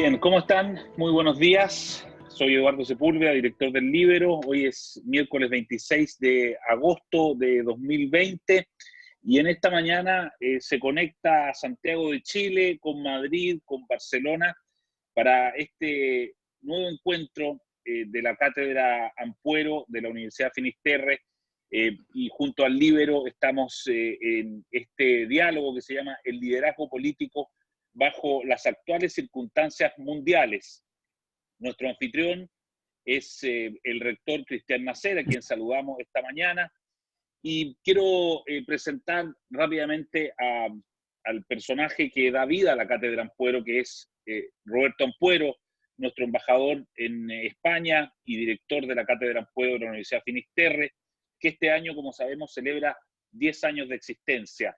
Bien, ¿cómo están? Muy buenos días. Soy Eduardo Sepúlveda, director del Líbero. Hoy es miércoles 26 de agosto de 2020 y en esta mañana se conecta a Santiago de Chile con Madrid, con Barcelona, para este nuevo encuentro de la Cátedra Ampuero de la Universidad Finisterre, y junto al Líbero estamos en este diálogo que se llama El liderazgo político bajo las actuales circunstancias mundiales. Nuestro anfitrión es el rector Cristian Nasser, a quien saludamos esta mañana, y quiero presentar rápidamente al personaje que da vida a la Cátedra Ampuero, que es Roberto Ampuero, nuestro embajador en España y director de la Cátedra Ampuero de la Universidad Finisterre, que este año, como sabemos, celebra 10 años de existencia.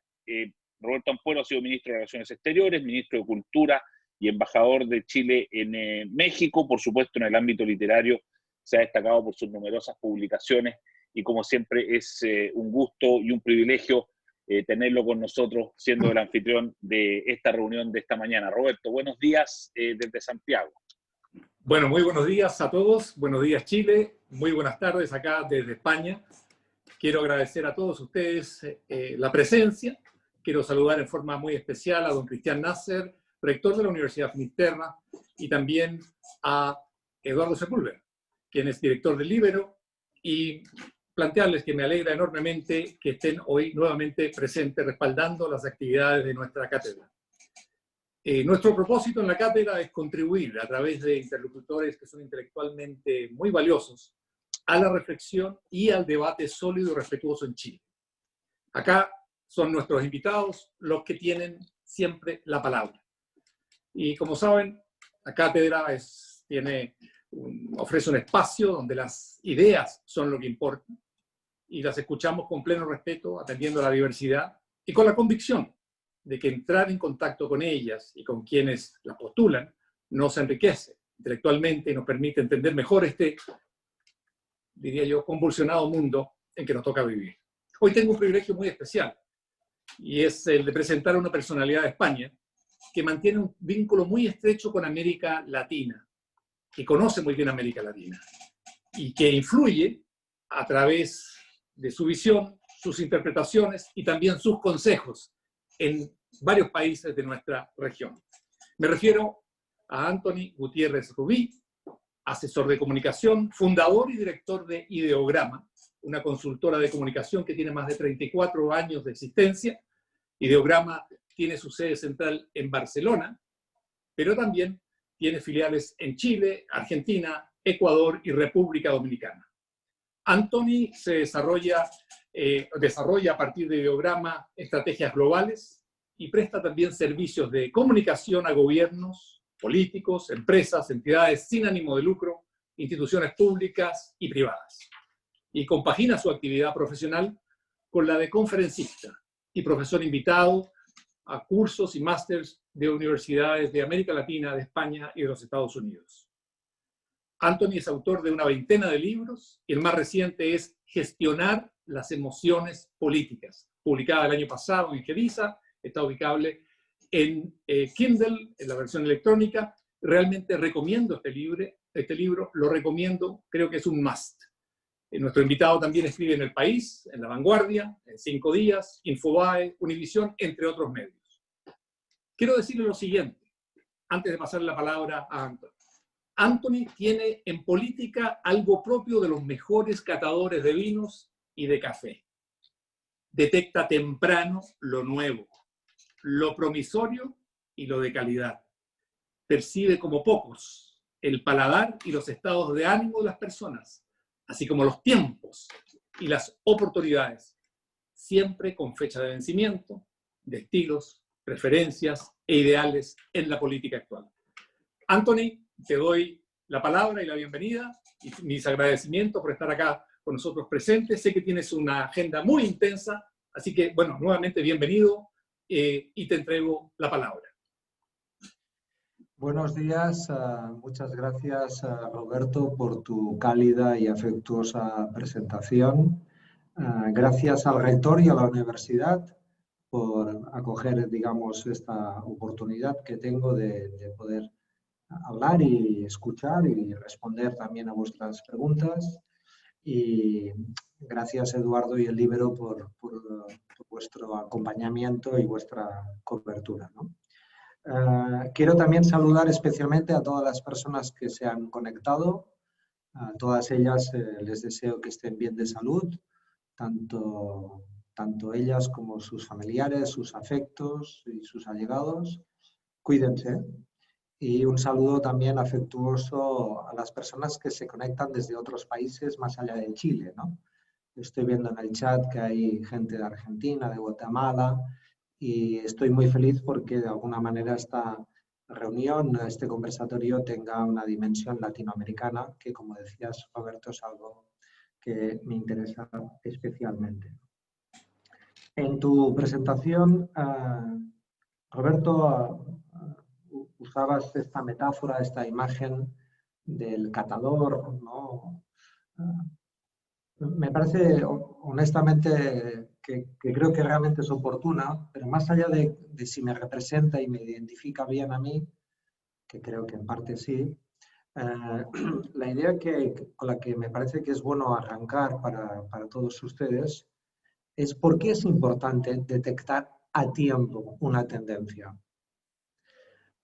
Roberto Ampuero ha sido ministro de Relaciones Exteriores, ministro de Cultura y embajador de Chile en México. Por supuesto, en el ámbito literario se ha destacado por sus numerosas publicaciones y, como siempre, es un gusto y un privilegio tenerlo con nosotros, siendo el anfitrión de esta reunión de esta mañana. Roberto, buenos días desde Santiago. Bueno, muy buenos días a todos. Buenos días, Chile. Muy buenas tardes acá desde España. Quiero agradecer a todos ustedes la presencia. Quiero saludar en forma muy especial a don Cristian Nasser, rector de la Universidad Finisterre, y también a Eduardo Sepúlveda, quien es director del Líbero, y plantearles que me alegra enormemente que estén hoy nuevamente presentes respaldando las actividades de nuestra cátedra. Nuestro propósito en la cátedra es contribuir a través de interlocutores que son intelectualmente muy valiosos a la reflexión y al debate sólido y respetuoso en Chile. Acá son nuestros invitados los que tienen siempre la palabra. Y como saben, la cátedra ofrece un espacio donde las ideas son lo que importa y las escuchamos con pleno respeto, atendiendo a la diversidad y con la convicción de que entrar en contacto con ellas y con quienes las postulan nos enriquece intelectualmente y nos permite entender mejor este, diría yo, convulsionado mundo en que nos toca vivir. Hoy tengo un privilegio muy especial, y es el de presentar a una personalidad de España que mantiene un vínculo muy estrecho con América Latina, que conoce muy bien América Latina, y que influye a través de su visión, sus interpretaciones y también sus consejos en varios países de nuestra región. Me refiero a Antoni Gutiérrez Rubí, asesor de comunicación, fundador y director de Ideograma, una consultora de comunicación que tiene más de 34 años de existencia. Ideograma tiene su sede central en Barcelona, pero también tiene filiales en Chile, Argentina, Ecuador y República Dominicana. Antoni desarrolla a partir de Ideograma estrategias globales y presta también servicios de comunicación a gobiernos, políticos, empresas, entidades sin ánimo de lucro, instituciones públicas y privadas. Y compagina su actividad profesional con la de conferencista y profesor invitado a cursos y másters de universidades de América Latina, de España y de los Estados Unidos. Antoni es autor de una veintena de libros y el más reciente es Gestionar las emociones políticas, publicada el año pasado en Gediza, está ubicable en Kindle, en la versión electrónica. Realmente recomiendo este libro, lo recomiendo, creo que es un must. Nuestro invitado también escribe en El País, en La Vanguardia, en 5 Días, Infobae, Univisión, entre otros medios. Quiero decirle lo siguiente, antes de pasar la palabra a Antoni. Antoni tiene en política algo propio de los mejores catadores de vinos y de café. Detecta temprano lo nuevo, lo promisorio y lo de calidad. Percibe como pocos el paladar y los estados de ánimo de las personas, así como los tiempos y las oportunidades, siempre con fecha de vencimiento, de estilos, preferencias e ideales en la política actual. Antoni, te doy la palabra y la bienvenida, y mis agradecimientos por estar acá con nosotros presentes. Sé que tienes una agenda muy intensa, así que, bueno, nuevamente bienvenido y te entrego la palabra. Buenos días, muchas gracias Roberto por tu cálida y afectuosa presentación. Gracias al rector y a la universidad por acoger, digamos, esta oportunidad que tengo de poder hablar y escuchar y responder también a vuestras preguntas. Y gracias, Eduardo y el Libero, por vuestro acompañamiento y vuestra cobertura, ¿no? Quiero también saludar especialmente a todas las personas que se han conectado. A todas ellas les deseo que estén bien de salud, tanto ellas como sus familiares, sus afectos y sus allegados. Cuídense. Y un saludo también afectuoso a las personas que se conectan desde otros países más allá de Chile, ¿no? Estoy viendo en el chat que hay gente de Argentina, de Guatemala, y estoy muy feliz porque de alguna manera esta reunión, este conversatorio tenga una dimensión latinoamericana, que como decías, Roberto, es algo que me interesa especialmente. En tu presentación, Roberto, usabas esta metáfora, esta imagen del catador, ¿no? Me parece, honestamente, que creo que realmente es oportuna, pero más allá de si me representa y me identifica bien a mí, que creo que en parte sí, la idea con la que me parece que es bueno arrancar para todos ustedes es por qué es importante detectar a tiempo una tendencia.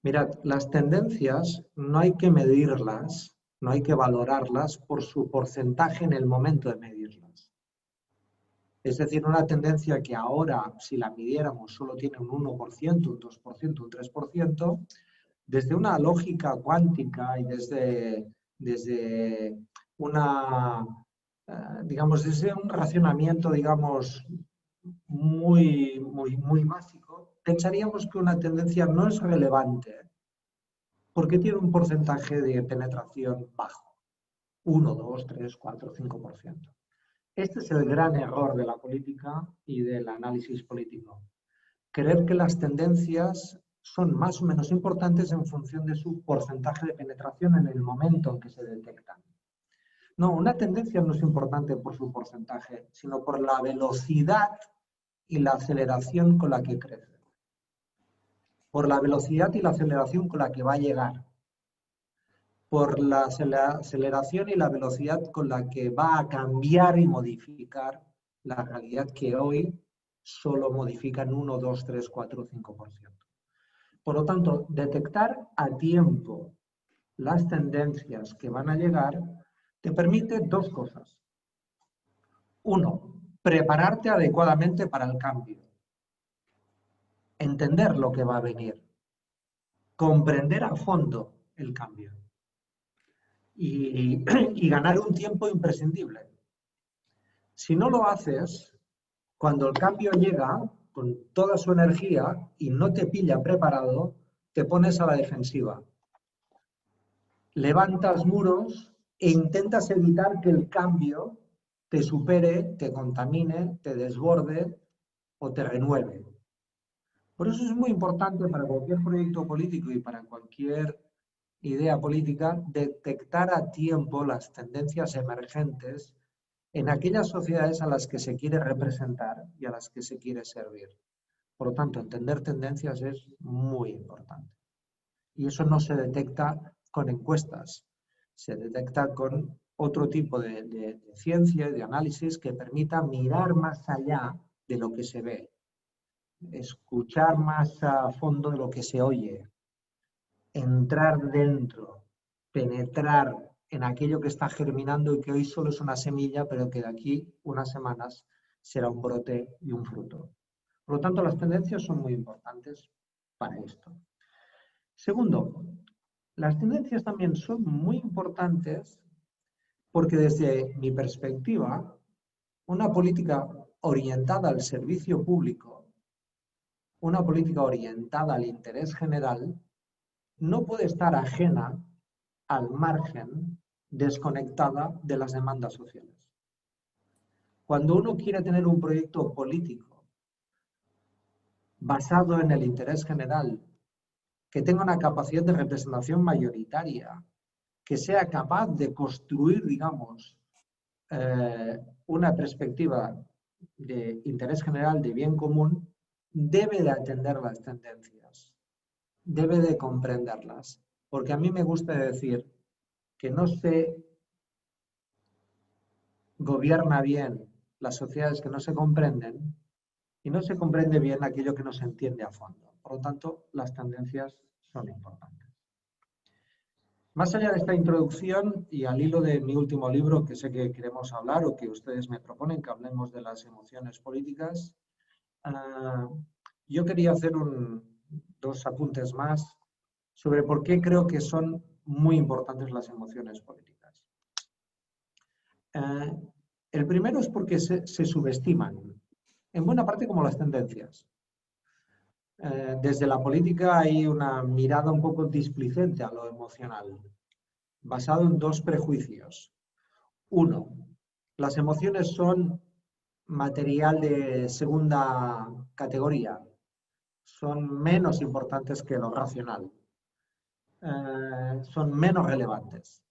Mirad, las tendencias no hay que medirlas, no hay que valorarlas por su porcentaje en el momento de medirlas. Es decir, una tendencia que ahora, si la midiéramos, solo tiene un 1%, un 2%, un 3%, desde una lógica cuántica y desde una, digamos, desde un racionamiento, digamos, muy básico, pensaríamos que una tendencia no es relevante porque tiene un porcentaje de penetración bajo, 1, 2, 3, 4, 5%. Este es el gran error de la política y del análisis político. Creer que las tendencias son más o menos importantes en función de su porcentaje de penetración en el momento en que se detectan. No, una tendencia no es importante por su porcentaje, sino por la velocidad y la aceleración con la que crece. Por la velocidad y la aceleración con la que va a llegar. Por la aceleración y la velocidad con la que va a cambiar y modificar la realidad que hoy solo modifican 1, 2, 3, 4, 5%. Por lo tanto, detectar a tiempo las tendencias que van a llegar te permite dos cosas. Uno, prepararte adecuadamente para el cambio. Entender lo que va a venir. Comprender a fondo el cambio. Y ganar un tiempo imprescindible. Si no lo haces, cuando el cambio llega con toda su energía y no te pilla preparado, te pones a la defensiva. Levantas muros e intentas evitar que el cambio te supere, te contamine, te desborde o te renueve. Por eso es muy importante para cualquier proyecto político y para cualquier idea política detectar a tiempo las tendencias emergentes en aquellas sociedades a las que se quiere representar y a las que se quiere servir. Por lo tanto, entender tendencias es muy importante. Y eso no se detecta con encuestas, se detecta con otro tipo de ciencia y de análisis que permita mirar más allá de lo que se ve, escuchar más a fondo de lo que se oye, entrar dentro, penetrar en aquello que está germinando y que hoy solo es una semilla, pero que de aquí unas semanas será un brote y un fruto. Por lo tanto, las tendencias son muy importantes para esto. Segundo, las tendencias también son muy importantes porque desde mi perspectiva, una política orientada al servicio público, una política orientada al interés general, no puede estar ajena, al margen, desconectada de las demandas sociales. Cuando uno quiere tener un proyecto político basado en el interés general, que tenga una capacidad de representación mayoritaria, que sea capaz de construir, digamos, una perspectiva de interés general, de bien común, debe de atender las tendencias, debe de comprenderlas porque a mí me gusta decir que no se gobierna bien las sociedades que no se comprenden y no se comprende bien aquello que no se entiende a fondo. Por lo tanto, las tendencias son importantes. Más allá de esta introducción y al hilo de mi último libro, que sé que queremos hablar o que ustedes me proponen que hablemos de las emociones políticas, yo quería hacer dos apuntes más sobre por qué creo que son muy importantes las emociones políticas. El primero es porque se subestiman, en buena parte como las tendencias. Desde la política hay una mirada un poco displicente a lo emocional, basado en dos prejuicios. Uno, las emociones son material de segunda categoría, son menos importantes que lo racional, son menos relevantes.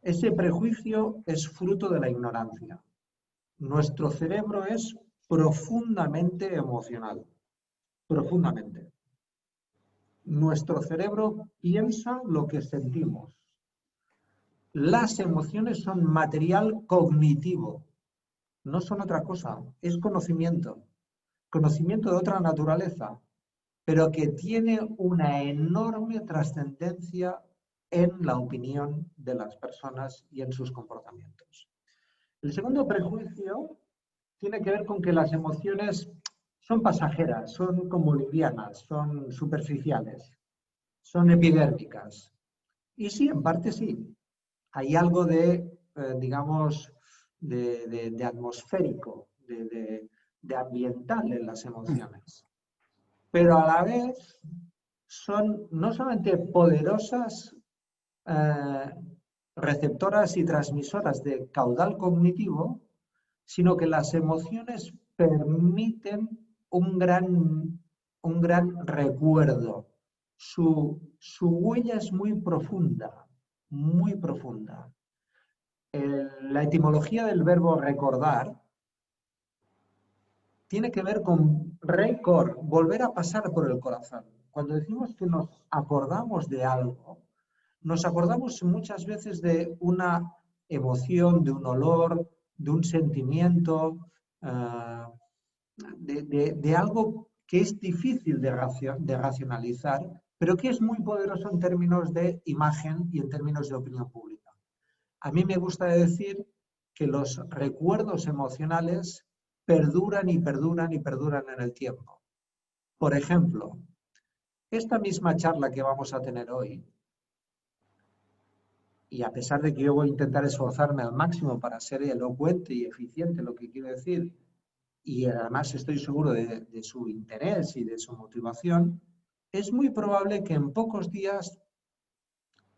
Ese prejuicio es fruto de la ignorancia. Nuestro cerebro es profundamente emocional, profundamente. Nuestro cerebro piensa lo que sentimos. Las emociones son material cognitivo, no son otra cosa, es conocimiento de otra naturaleza, pero que tiene una enorme trascendencia en la opinión de las personas y en sus comportamientos. El segundo prejuicio tiene que ver con que las emociones son pasajeras, son como livianas, son superficiales, son epidérmicas. Y sí, en parte sí. Hay algo de, digamos, de atmosférico, de ambiental en las emociones. Pero a la vez son no solamente poderosas receptoras y transmisoras de caudal cognitivo, sino que las emociones permiten un gran recuerdo. Su huella es muy profunda, muy profunda. La etimología del verbo recordar tiene que ver con record, volver a pasar por el corazón. Cuando decimos que nos acordamos de algo, nos acordamos muchas veces de una emoción, de un olor, de un sentimiento, de algo que es difícil de racionalizar, pero que es muy poderoso en términos de imagen y en términos de opinión pública. A mí me gusta decir que los recuerdos emocionales perduran y perduran y perduran en el tiempo. Por ejemplo, esta misma charla que vamos a tener hoy, y a pesar de que yo voy a intentar esforzarme al máximo para ser elocuente y eficiente en lo que quiero decir, y además estoy seguro de su interés y de su motivación, es muy probable que en pocos días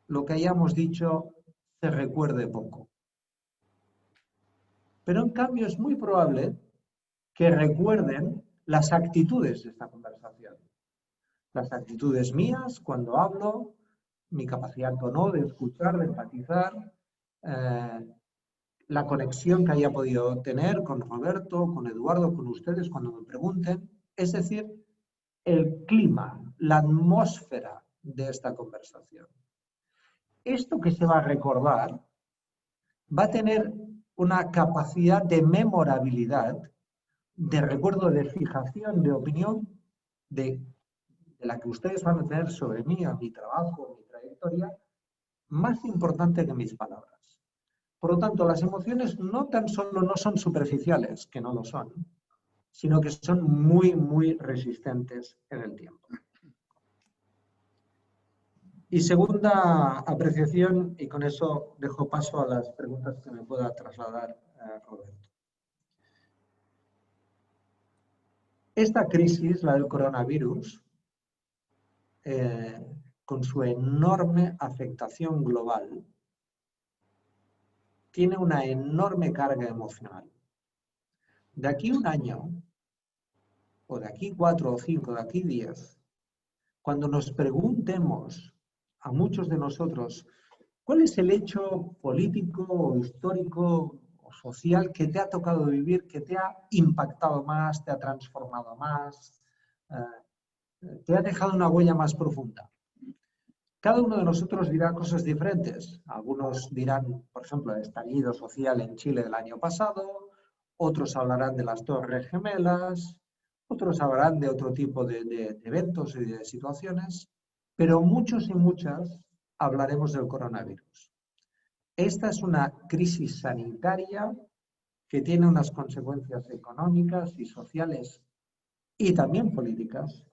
lo que hayamos dicho se recuerde poco. Pero en cambio es muy probable que recuerden las actitudes de esta conversación. Las actitudes mías cuando hablo, mi capacidad o no de escuchar, de empatizar, la conexión que haya podido tener con Roberto, con Eduardo, con ustedes cuando me pregunten. Es decir, el clima, la atmósfera de esta conversación. Esto que se va a recordar va a tener una capacidad de memorabilidad, de recuerdo, de fijación, de opinión, de la que ustedes van a tener sobre mí, a mi trabajo, mi trayectoria, más importante que mis palabras. Por lo tanto, las emociones no tan solo no son superficiales, que no lo son, sino que son muy, muy resistentes en el tiempo. Y segunda apreciación, y con eso dejo paso a las preguntas que me pueda trasladar Roberto. Esta crisis, la del coronavirus, con su enorme afectación global, tiene una enorme carga emocional. De aquí un año, o de aquí 4 o 5, de aquí 10, cuando nos preguntemos a muchos de nosotros cuál es el hecho político o histórico o social que te ha tocado vivir, que te ha impactado más, te ha transformado más, te ha dejado una huella más profunda. Cada uno de nosotros dirá cosas diferentes. Algunos dirán, por ejemplo, el estallido social en Chile del año pasado, otros hablarán de las Torres Gemelas, otros hablarán de otro tipo de eventos y de situaciones, pero muchos y muchas hablaremos del coronavirus. Esta es una crisis sanitaria que tiene unas consecuencias económicas y sociales y también políticas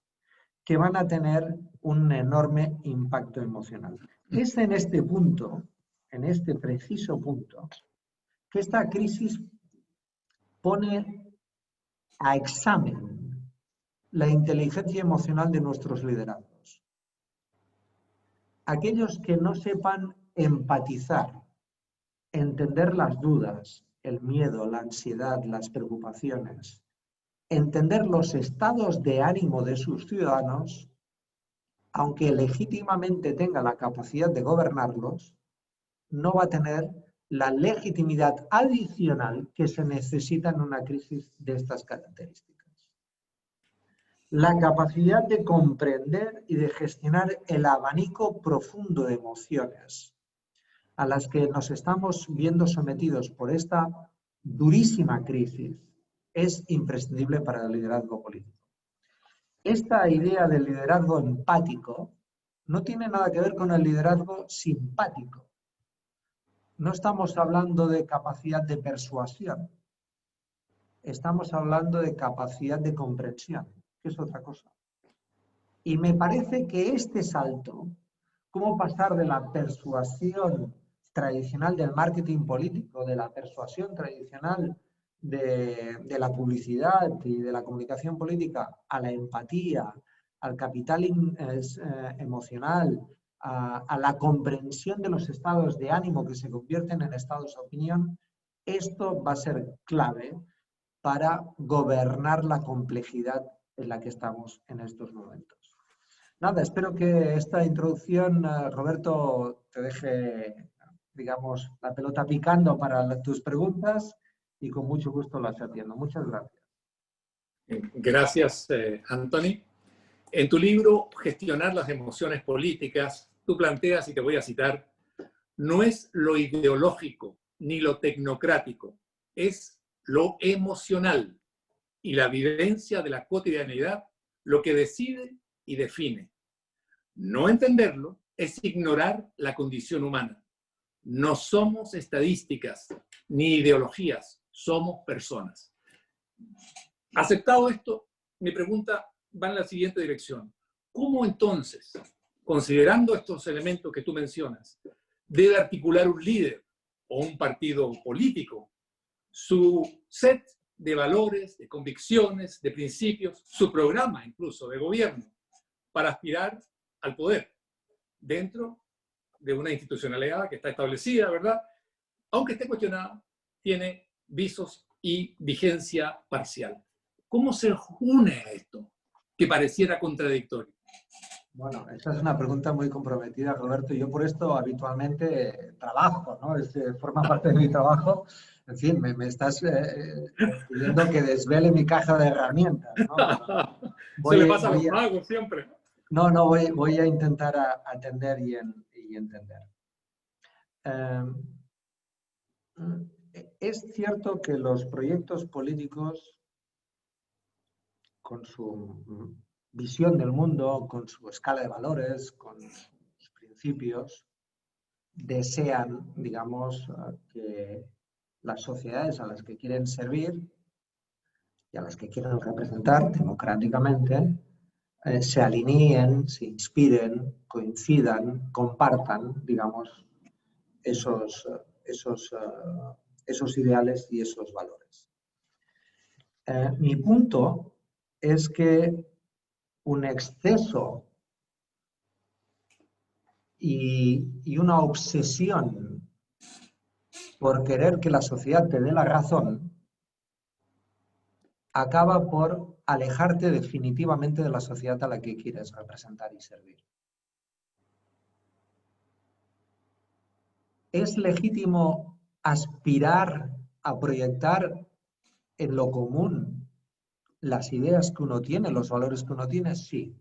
que van a tener un enorme impacto emocional. Es en este punto, en este preciso punto, que esta crisis pone a examen la inteligencia emocional de nuestros liderazgos. Aquellos que no sepan empatizar, entender las dudas, el miedo, la ansiedad, las preocupaciones, entender los estados de ánimo de sus ciudadanos, aunque legítimamente tenga la capacidad de gobernarlos, no va a tener la legitimidad adicional que se necesita en una crisis de estas características. La capacidad de comprender y de gestionar el abanico profundo de emociones a las que nos estamos viendo sometidos por esta durísima crisis es imprescindible para el liderazgo político. Esta idea del liderazgo empático no tiene nada que ver con el liderazgo simpático. No estamos hablando de capacidad de persuasión. Estamos hablando de capacidad de comprensión, que es otra cosa. Y me parece que este salto, cómo pasar de la persuasión tradicional del marketing político, de la persuasión tradicional de la publicidad y de la comunicación política, a la empatía, al capital emocional, a la comprensión de los estados de ánimo que se convierten en estados de opinión, esto va a ser clave para gobernar la complejidad en la que estamos en estos momentos. Nada, espero que esta introducción, Roberto, te deje, digamos, la pelota picando para tus preguntas y con mucho gusto las atiendo. Muchas gracias. Gracias, Anthony. En tu libro, Gestionar las emociones políticas, tú planteas, y te voy a citar, no es lo ideológico ni lo tecnocrático, es lo emocional y la vivencia de la cotidianidad lo que decide y define. No entenderlo es ignorar la condición humana. No somos estadísticas ni ideologías, somos personas. Aceptado esto, mi pregunta va en la siguiente dirección. ¿Cómo entonces, considerando estos elementos que tú mencionas, debe articular un líder o un partido político su set de valores, de convicciones, de principios, su programa incluso de gobierno para aspirar al poder dentro de una institucionalidad que está establecida, ¿verdad? Aunque esté cuestionada, tiene visos y vigencia parcial? ¿Cómo se une a esto que pareciera contradictorio? Bueno, esta es una pregunta muy comprometida, Roberto. Yo por esto habitualmente trabajo, ¿no? Forma parte de mi trabajo. En fin, me estás pidiendo que desvele mi caja de herramientas, ¿no? Se le pasa a los magos siempre. No, voy a intentar atender y entender. Es cierto que los proyectos políticos, con su visión del mundo, con su escala de valores, con sus principios, desean, digamos, que las sociedades a las que quieren servir y a las que quieren representar democráticamente se alineen, se inspiren, coincidan, compartan, digamos, esos ideales y esos valores. Mi punto es que un exceso y una obsesión por querer que la sociedad te dé la razón acaba por alejarte definitivamente de la sociedad a la que quieres representar y servir. ¿Es legítimo aspirar a proyectar en lo común las ideas que uno tiene, los valores que uno tiene? Sí.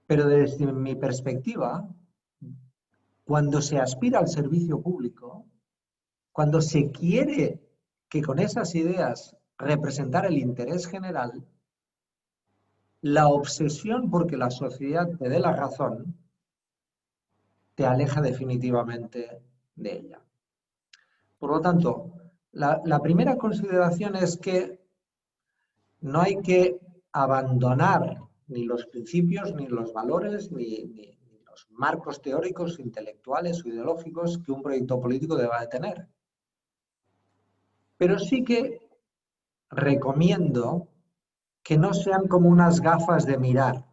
Pero desde mi perspectiva, cuando se aspira al servicio público, cuando se quiere que con esas ideas representar el interés general, la obsesión porque la sociedad te dé la razón te aleja definitivamente de ella. Por lo tanto, la primera consideración es que no hay que abandonar ni los principios, ni los valores, ni los marcos teóricos, intelectuales o ideológicos que un proyecto político deba de tener. Pero sí que recomiendo que no sean como unas gafas de mirar,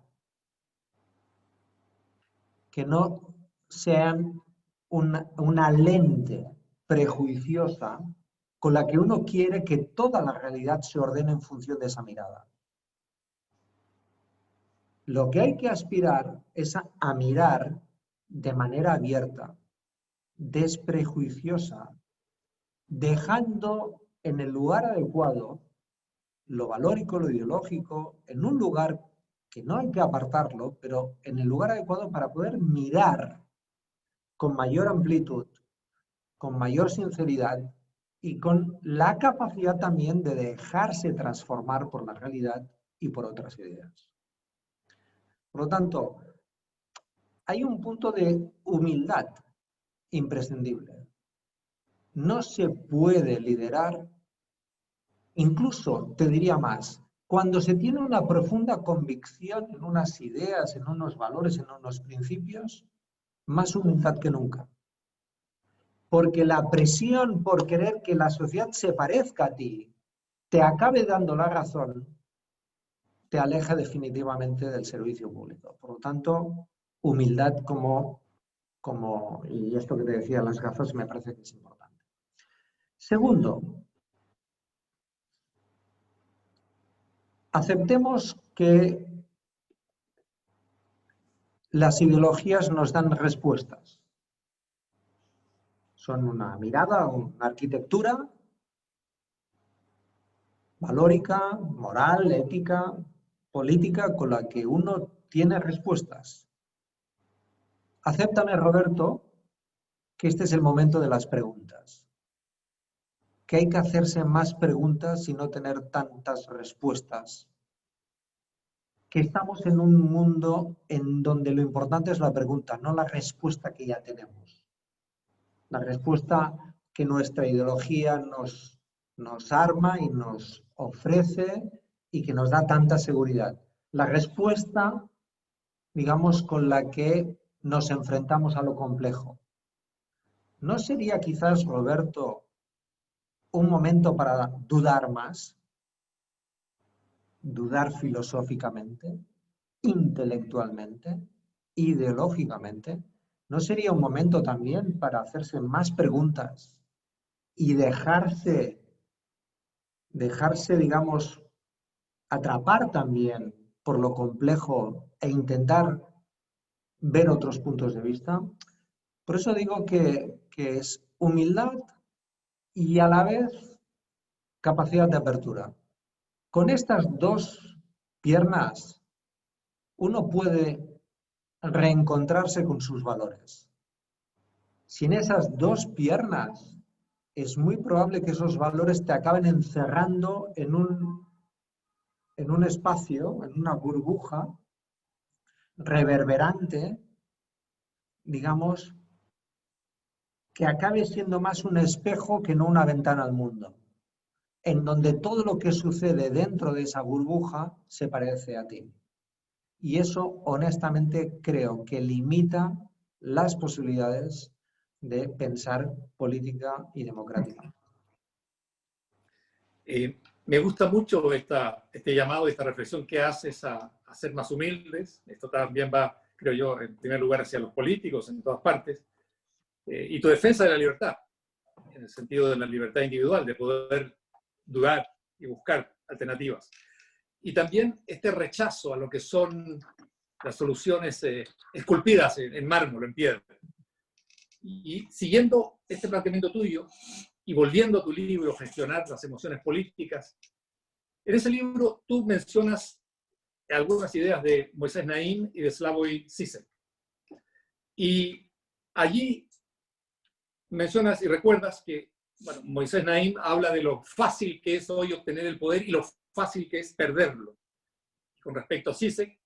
que no sean una lente prejuiciosa con la que uno quiere que toda la realidad se ordene en función de esa mirada. Lo que hay que aspirar es a mirar de manera abierta, desprejuiciosa, dejando en el lugar adecuado lo valórico, lo ideológico, en un lugar que no hay que apartarlo, pero en el lugar adecuado para poder mirar con mayor amplitud, con mayor sinceridad y con la capacidad también de dejarse transformar por la realidad y por otras ideas. Por lo tanto, hay un punto de humildad imprescindible. No se puede liderar, incluso te diría más, cuando se tiene una profunda convicción en unas ideas, en unos valores, en unos principios, más humildad que nunca. Porque la presión por querer que la sociedad se parezca a ti, te acabe dando la razón, te aleja definitivamente del servicio público. Por lo tanto, humildad y esto que te decía, las gafas, me parece que es importante. Segundo, aceptemos que las ideologías nos dan respuestas. Son una mirada, una arquitectura valórica, moral, ética, política, con la que uno tiene respuestas. Acéptame, Roberto, que este es el momento de las preguntas. Que hay que hacerse más preguntas y no tener tantas respuestas. Que estamos en un mundo en donde lo importante es la pregunta, no la respuesta que ya tenemos. La respuesta que nuestra ideología nos arma y nos ofrece y que nos da tanta seguridad. La respuesta, digamos, con la que nos enfrentamos a lo complejo. ¿No sería quizás, Roberto, un momento para dudar más? Dudar filosóficamente, intelectualmente, ideológicamente. ¿No sería un momento también para hacerse más preguntas y dejarse, digamos, atrapar también por lo complejo e intentar ver otros puntos de vista? Por eso digo que es humildad y a la vez capacidad de apertura. Con estas dos piernas, uno puede reencontrarse con sus valores. Sin esas dos piernas, es muy probable que esos valores te acaben encerrando en un espacio, en una burbuja reverberante, digamos, que acabe siendo más un espejo que no una ventana al mundo, en donde todo lo que sucede dentro de esa burbuja se parece a ti. Y eso, honestamente, creo que limita las posibilidades de pensar política y democrática. Me gusta mucho este llamado, esta reflexión que haces a ser más humildes. Esto también va, creo yo, en primer lugar hacia los políticos en todas partes. Y tu defensa de la libertad, en el sentido de la libertad individual, de poder dudar y buscar alternativas. Y también este rechazo a lo que son las soluciones esculpidas en mármol, en piedra. Y siguiendo este planteamiento tuyo y volviendo a tu libro, Gestionar las emociones políticas, en ese libro tú mencionas algunas ideas de Moisés Naim y de Slavoj Žižek. Y allí mencionas y recuerdas que, bueno, Moisés Naim habla de lo fácil que es hoy obtener el poder y lo fácil que es perderlo. Con respecto a Žižek,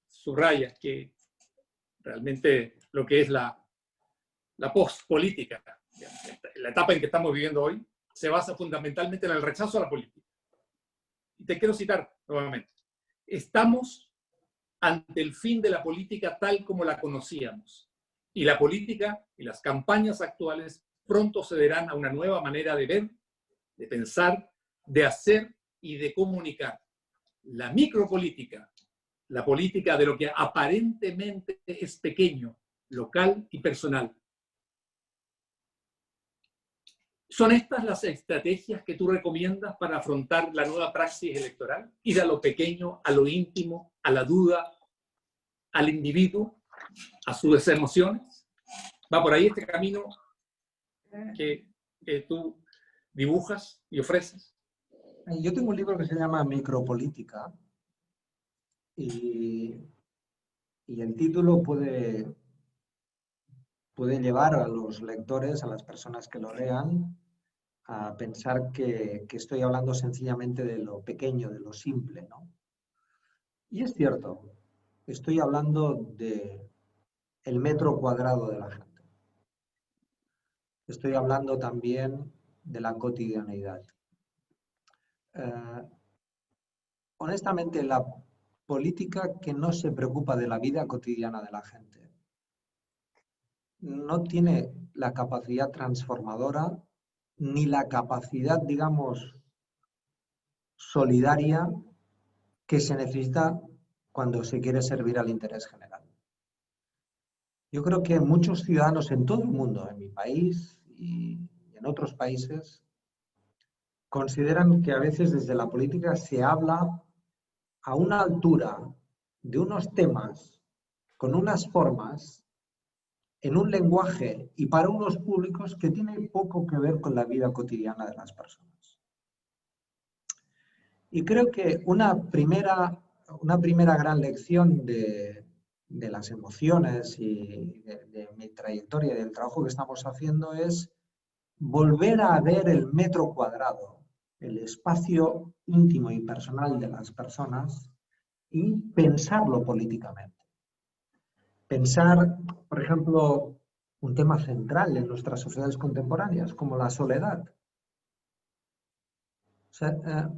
subraya que realmente lo que es la post-política, la etapa en que estamos viviendo hoy, se basa fundamentalmente en el rechazo a la política. Y te quiero citar nuevamente. Estamos ante el fin de la política tal como la conocíamos. Y la política y las campañas actuales pronto cederán a una nueva manera de ver, de pensar, de hacer y de comunicar. La micropolítica, la política de lo que aparentemente es pequeño, local y personal. ¿Son estas las estrategias que tú recomiendas para afrontar la nueva praxis electoral? Ir a lo pequeño, a lo íntimo, a la duda, al individuo, a sus emociones. ¿Va por ahí este camino que tú dibujas y ofreces? Yo tengo un libro que se llama Micropolítica y el título puede llevar a los lectores, a las personas que lo lean, a pensar que estoy hablando sencillamente de lo pequeño, de lo simple, ¿no? Y es cierto, estoy hablando de el metro cuadrado de la gente. Estoy hablando también de la cotidianeidad. Honestamente, la política que no se preocupa de la vida cotidiana de la gente no tiene la capacidad transformadora ni la capacidad, digamos, solidaria que se necesita cuando se quiere servir al interés general. Yo creo que muchos ciudadanos en todo el mundo, en mi país y en otros países, consideran que a veces desde la política se habla a una altura de unos temas, con unas formas, en un lenguaje y para unos públicos que tiene poco que ver con la vida cotidiana de las personas. Y creo que una primera gran lección de las emociones y de mi trayectoria y del trabajo que estamos haciendo es volver a ver el metro cuadrado, el espacio íntimo y personal de las personas y pensarlo políticamente. Pensar, por ejemplo, un tema central en nuestras sociedades contemporáneas, como la soledad. O sea,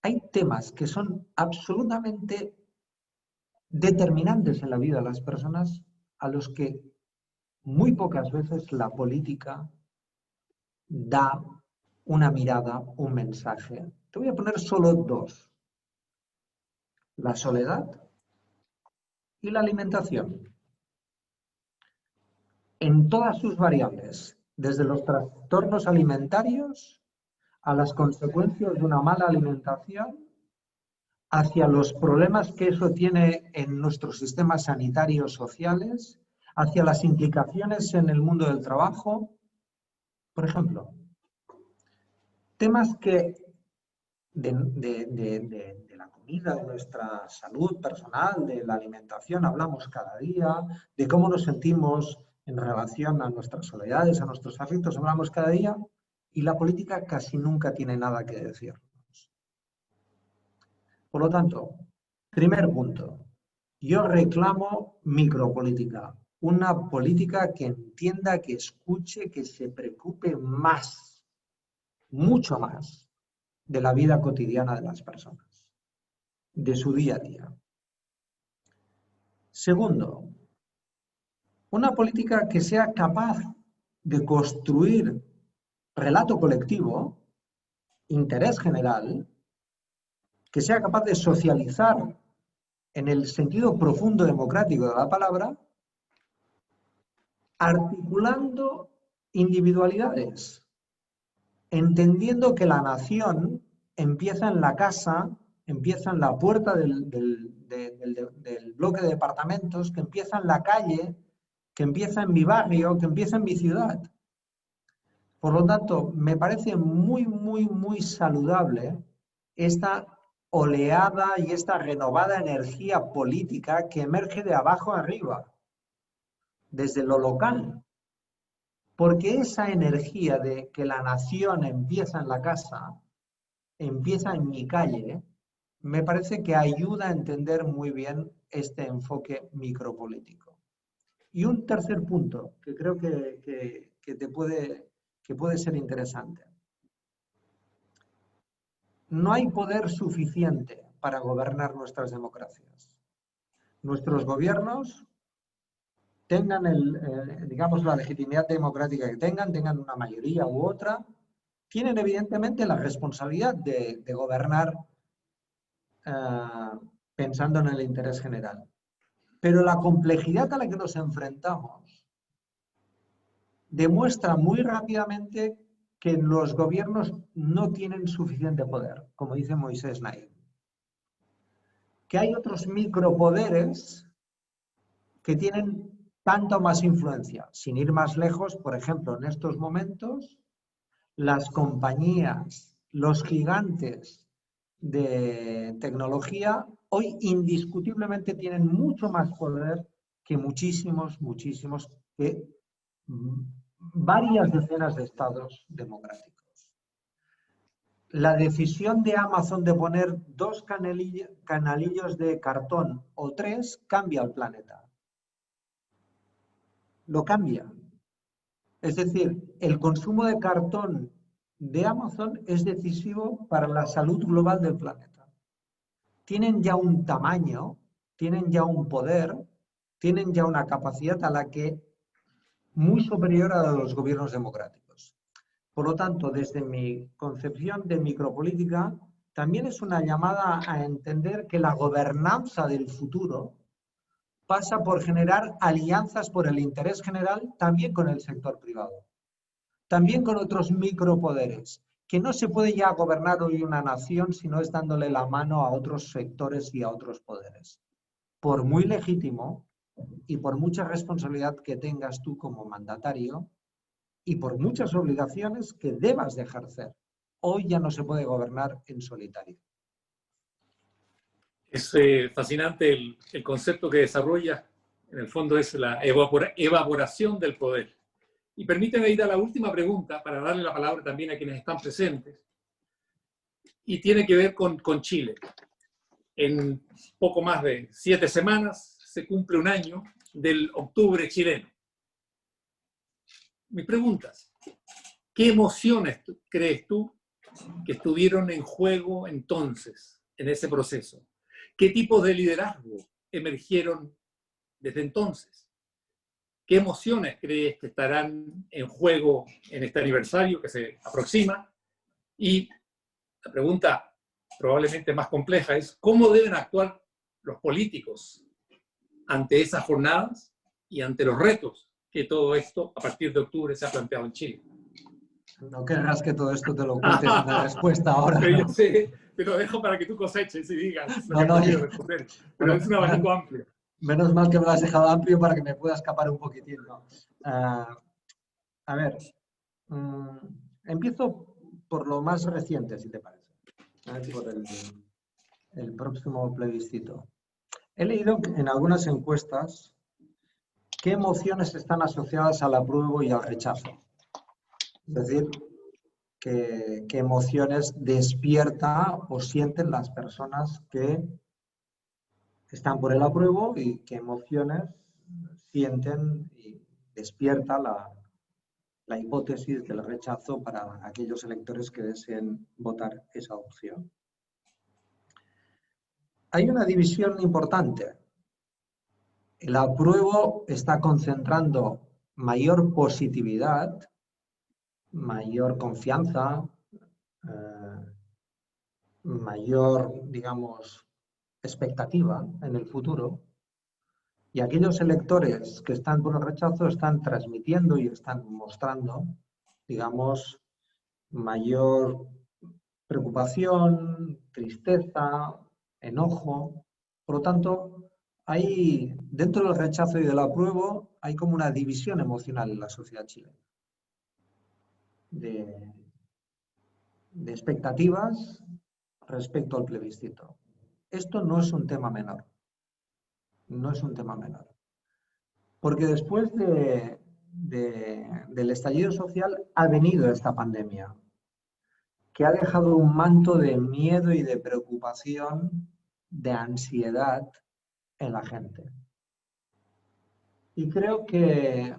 hay temas que son absolutamente determinantes en la vida de las personas a los que muy pocas veces la política da una mirada, un mensaje. Te voy a poner solo dos. La soledad y la alimentación. En todas sus variables, desde los trastornos alimentarios a las consecuencias de una mala alimentación, hacia los problemas que eso tiene en nuestros sistemas sanitarios sociales, hacia las implicaciones en el mundo del trabajo. Por ejemplo, temas que de la comida, de nuestra salud personal, de la alimentación, hablamos cada día, de cómo nos sentimos en relación a nuestras soledades, a nuestros afectos, hablamos cada día, y la política casi nunca tiene nada que decirnos. Por lo tanto, primer punto, yo reclamo micropolítica, una política que entienda, que escuche, que se preocupe más, mucho más, de la vida cotidiana de las personas, de su día a día. Segundo, una política que sea capaz de construir relato colectivo, interés general, que sea capaz de socializar en el sentido profundo democrático de la palabra, articulando individualidades, entendiendo que la nación empieza en la casa, empieza en la puerta del bloque de departamentos, que empieza en la calle, que empieza en mi barrio, que empieza en mi ciudad. Por lo tanto, me parece muy, muy, muy saludable esta oleada y esta renovada energía política que emerge de abajo arriba, desde lo local. Porque esa energía de que la nación empieza en la casa, empieza en mi calle, me parece que ayuda a entender muy bien este enfoque micropolítico. Y un tercer punto que creo que puede ser interesante. No hay poder suficiente para gobernar nuestras democracias. Nuestros gobiernos tengan digamos, la legitimidad democrática que tengan una mayoría u otra, tienen evidentemente la responsabilidad de gobernar pensando en el interés general. Pero la complejidad a la que nos enfrentamos demuestra muy rápidamente que los gobiernos no tienen suficiente poder, como dice Moisés Naim. Que hay otros micropoderes que tienen tanto más influencia. Sin ir más lejos, por ejemplo, en estos momentos, las compañías, los gigantes de tecnología, hoy indiscutiblemente tienen mucho más poder que muchísimos, que varias decenas de estados democráticos. La decisión de Amazon de poner 2 canalillos de cartón o 3 cambia el planeta. Lo cambia. Es decir, el consumo de cartón de Amazon es decisivo para la salud global del planeta. Tienen ya un tamaño, tienen ya un poder, tienen ya una capacidad a la que muy superior a la de los gobiernos democráticos. Por lo tanto, desde mi concepción de micropolítica, también es una llamada a entender que la gobernanza del futuro pasa por generar alianzas por el interés general también con el sector privado, también con otros micropoderes, que no se puede ya gobernar hoy una nación si no es dándole la mano a otros sectores y a otros poderes. Por muy legítimo y por mucha responsabilidad que tengas tú como mandatario y por muchas obligaciones que debas de ejercer, hoy ya no se puede gobernar en solitario. Es fascinante el concepto que desarrolla. En el fondo es la evaporación del poder. Y permíteme ir a la última pregunta para darle la palabra también a quienes están presentes. Y tiene que ver con Chile. En poco más de 7 semanas se cumple un año del octubre chileno. Mi pregunta es, ¿qué emociones crees tú que estuvieron en juego entonces, en ese proceso? ¿Qué tipos de liderazgo emergieron desde entonces? ¿Qué emociones crees que estarán en juego en este aniversario que se aproxima? Y la pregunta probablemente más compleja es, ¿cómo deben actuar los políticos ante esas jornadas y ante los retos que todo esto a partir de octubre se ha planteado en Chile? No querrás que todo esto te lo cuentes en la respuesta ahora. Pero ¿no? yo sé, te lo dejo para que tú coseches y digas lo que No, quieres responder. Pero es un abanico amplio. Menos mal que me lo has dejado amplio para que me pueda escapar un poquitín. ¿No? A ver, empiezo por lo más reciente, si te parece. Por el próximo plebiscito. He leído en algunas encuestas qué emociones están asociadas al apruebo y al rechazo. Es decir, qué emociones despierta o sienten las personas que están por el apruebo y qué emociones sienten y despierta la hipótesis del rechazo para aquellos electores que deseen votar esa opción. Hay una división importante. El apruebo está concentrando mayor positividad, mayor confianza, mayor, digamos, expectativa en el futuro. Y aquellos electores que están por el rechazo están transmitiendo y están mostrando, digamos, mayor preocupación, tristeza, enojo. Por lo tanto, hay, dentro del rechazo y del apruebo, hay como una división emocional en la sociedad chilena. De expectativas respecto al plebiscito. Esto no es un tema menor. No es un tema menor. Porque después del estallido social ha venido esta pandemia, que ha dejado un manto de miedo y de preocupación, de ansiedad en la gente. Y creo que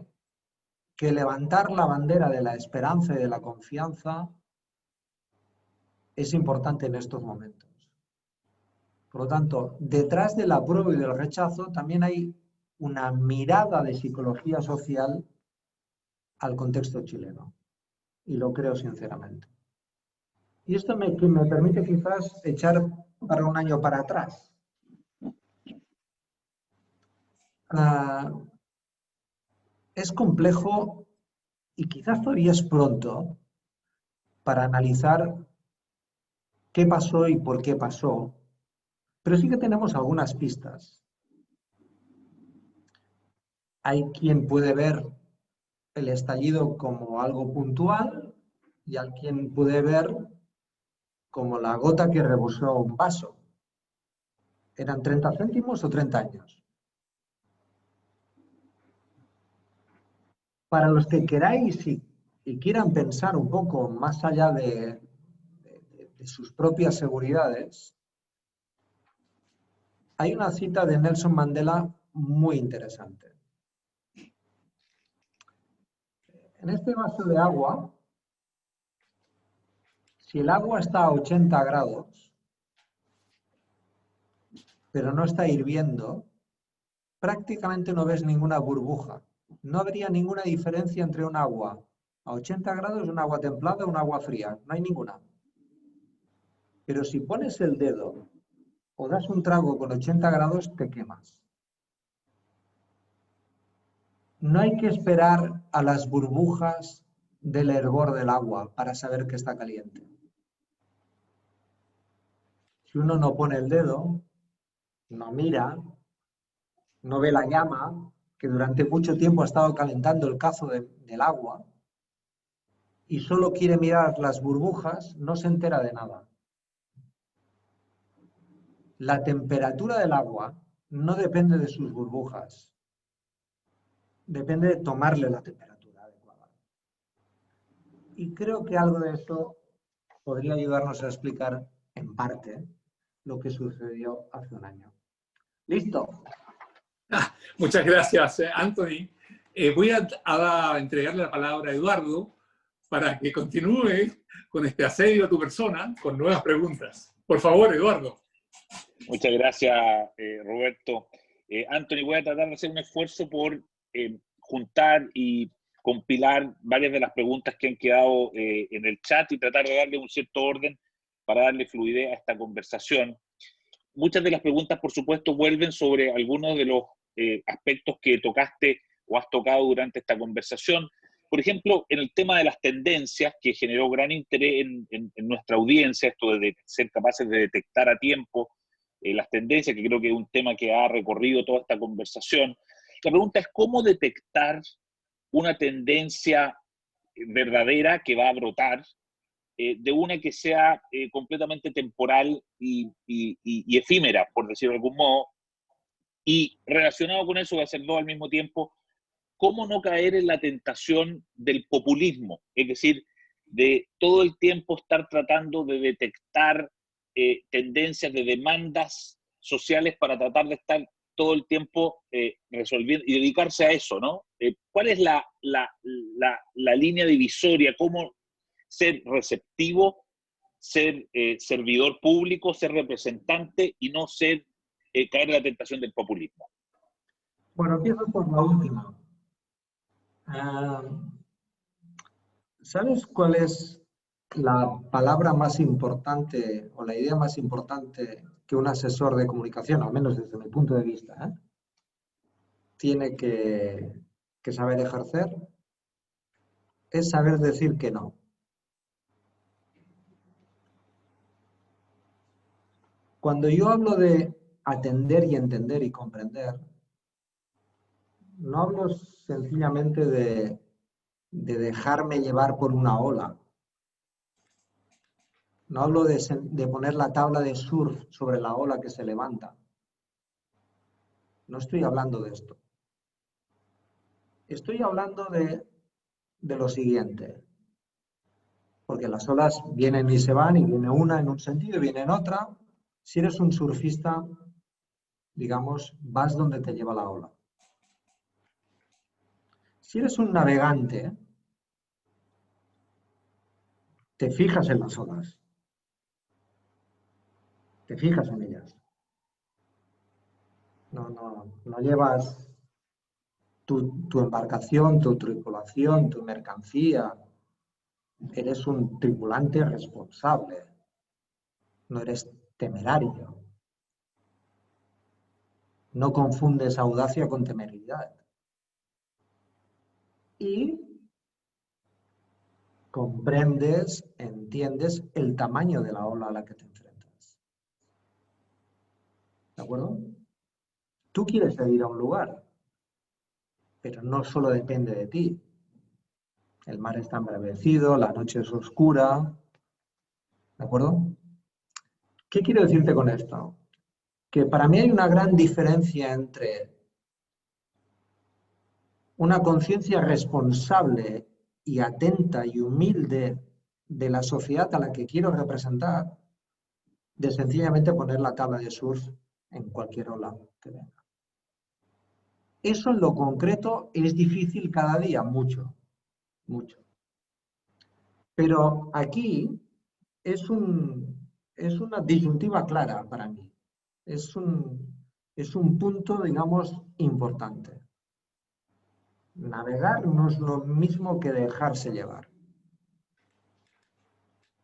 levantar la bandera de la esperanza y de la confianza es importante en estos momentos. Por lo tanto, detrás del apruebo y del rechazo también hay una mirada de psicología social al contexto chileno. Y lo creo sinceramente. Y esto me permite quizás echar para un año para atrás. Es complejo y quizás todavía es pronto para analizar qué pasó y por qué pasó, pero sí que tenemos algunas pistas. Hay quien puede ver el estallido como algo puntual y hay quien puede ver como la gota que rebosó un vaso. ¿Eran 30 céntimos o 30 años? Para los que queráis y quieran pensar un poco más allá de sus propias seguridades, hay una cita de Nelson Mandela muy interesante. En este vaso de agua, si el agua está a 80 grados, pero no está hirviendo, prácticamente no ves ninguna burbuja. No habría ninguna diferencia entre un agua a 80 grados, un agua templada, un agua fría. No hay ninguna. Pero si pones el dedo o das un trago con 80 grados, te quemas. No hay que esperar a las burbujas del hervor del agua para saber que está caliente. Si uno no pone el dedo, no mira, no ve la llama, que durante mucho tiempo ha estado calentando el cazo del agua, y solo quiere mirar las burbujas, no se entera de nada. La temperatura del agua no depende de sus burbujas, depende de tomarle la temperatura adecuada. Y creo que algo de eso podría ayudarnos a explicar, en parte, lo que sucedió hace un año. ¿Listo? Muchas gracias, Anthony. Voy a entregarle la palabra a Eduardo para que continúe con este asedio a tu persona con nuevas preguntas. Por favor, Eduardo. Muchas gracias, Roberto. Anthony, voy a tratar de hacer un esfuerzo por juntar y compilar varias de las preguntas que han quedado en el chat y tratar de darle un cierto orden para darle fluidez a esta conversación. Muchas de las preguntas, por supuesto, vuelven sobre algunos de los aspectos que tocaste o has tocado durante esta conversación. Por ejemplo, en el tema de las tendencias, que generó gran interés en nuestra audiencia, esto de ser capaces de detectar a tiempo las tendencias, que creo que es un tema que ha recorrido toda esta conversación. La pregunta es cómo detectar una tendencia verdadera que va a brotar de una que sea completamente temporal y efímera, por decirlo de algún modo. Y relacionado con eso, voy a hacer dos al mismo tiempo, cómo no caer en la tentación del populismo, es decir, de todo el tiempo estar tratando de detectar tendencias de demandas sociales para tratar de estar todo el tiempo resolviendo y dedicarse a eso, ¿no? ¿Cuál es la línea divisoria? ¿Cómo ser receptivo, ser servidor público, ser representante y no ser caer en la tentación del populismo? Bueno, empiezo por la última. ¿Sabes cuál es la palabra más importante o la idea más importante que un asesor de comunicación, al menos desde mi punto de vista, tiene que saber ejercer? Es saber decir que no. Cuando yo hablo de atender y entender y comprender, no hablo sencillamente de dejarme llevar por una ola. No hablo de poner la tabla de surf sobre la ola que se levanta. No estoy hablando de esto. Estoy hablando de lo siguiente. Porque las olas vienen y se van, y viene una en un sentido y viene en otra. Si eres un surfista, digamos, vas donde te lleva la ola. Si eres un navegante, te fijas en las olas. Te fijas en ellas. No llevas tu embarcación, tu tripulación, tu mercancía. Eres un tripulante responsable. No eres temerario. No confundes audacia con temeridad. Y comprendes, entiendes el tamaño de la ola a la que te enfrentas. ¿De acuerdo? Tú quieres ir a un lugar, pero no solo depende de ti. El mar está embravecido, la noche es oscura. ¿De acuerdo? ¿Qué quiero decirte con esto? Que para mí hay una gran diferencia entre una conciencia responsable y atenta y humilde de la sociedad a la que quiero representar, de sencillamente poner la tabla de surf en cualquier ola que venga. Eso en lo concreto es difícil cada día, mucho, mucho. Pero aquí es una disyuntiva clara para mí. Es un punto, digamos, importante. Navegar no es lo mismo que dejarse llevar.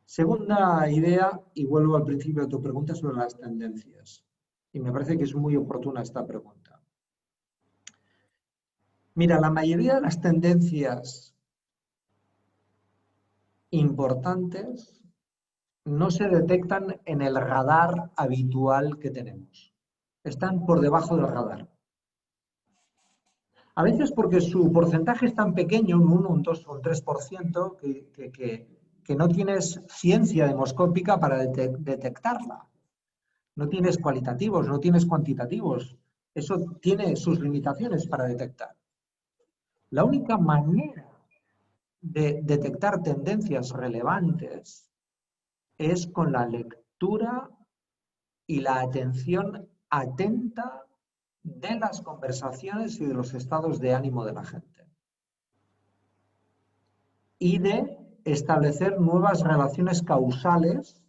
Segunda idea, y vuelvo al principio de tu pregunta sobre las tendencias. Y me parece que es muy oportuna esta pregunta. Mira, la mayoría de las tendencias importantes no se detectan en el radar habitual que tenemos. Están por debajo del radar. A veces porque su porcentaje es tan pequeño, un 1, un 2 o un 3%, que no tienes ciencia demoscópica para detectarla. No tienes cualitativos, no tienes cuantitativos. Eso tiene sus limitaciones para detectar. La única manera de detectar tendencias relevantes es con la lectura y la atención atenta de las conversaciones y de los estados de ánimo de la gente. Y de establecer nuevas relaciones causales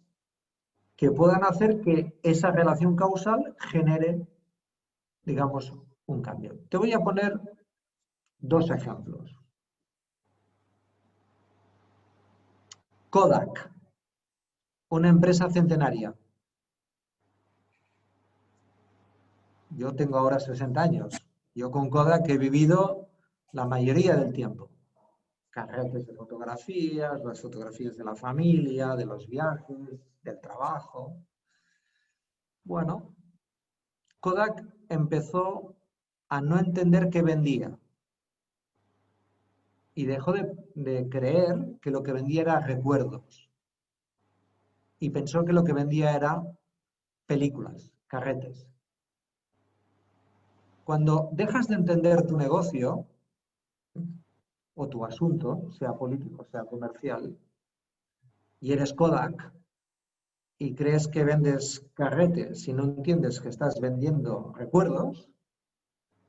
que puedan hacer que esa relación causal genere, digamos, un cambio. Te voy a poner dos ejemplos. Kodak, una empresa centenaria. Yo tengo ahora 60 años. Yo con Kodak he vivido la mayoría del tiempo. Carretes de fotografías, las fotografías de la familia, de los viajes, del trabajo. Bueno, Kodak empezó a no entender qué vendía y dejó de creer que lo que vendía era recuerdos y pensó que lo que vendía era películas, carretes. Cuando dejas de entender tu negocio o tu asunto, sea político, sea comercial, y eres Kodak y crees que vendes carretes y no entiendes que estás vendiendo recuerdos,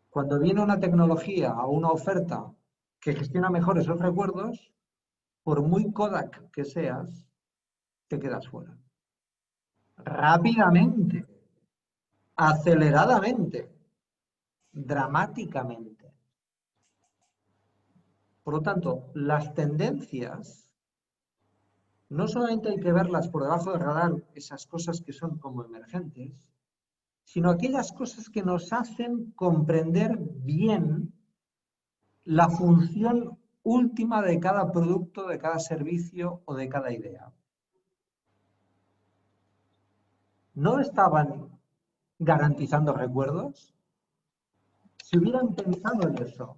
cuando viene una tecnología o una oferta que gestiona mejor esos recuerdos, por muy Kodak que seas, te quedas fuera. Rápidamente, aceleradamente, dramáticamente. Por lo tanto, las tendencias no solamente hay que verlas por debajo del radar, esas cosas que son como emergentes, sino aquellas cosas que nos hacen comprender bien la función última de cada producto, de cada servicio o de cada idea. ¿No estaban garantizando recuerdos? Si hubieran pensado en eso,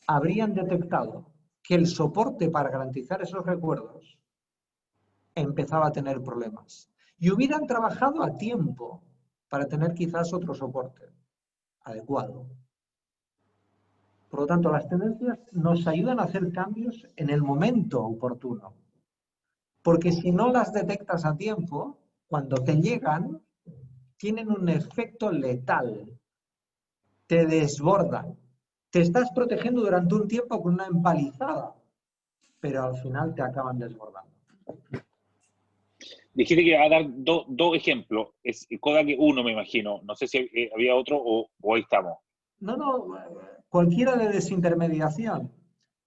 habrían detectado que el soporte para garantizar esos recuerdos empezaba a tener problemas. Y hubieran trabajado a tiempo para tener quizás otro soporte adecuado. Por lo tanto, las tendencias nos ayudan a hacer cambios en el momento oportuno. Porque si no las detectas a tiempo, cuando te llegan, tienen un efecto letal. Te desbordan. Te estás protegiendo durante un tiempo con una empalizada, pero al final te acaban desbordando. Dijiste que va a dar dos ejemplos. Es Kodak 1, me imagino. No sé si había otro o ahí estamos. No, cualquiera de desintermediación.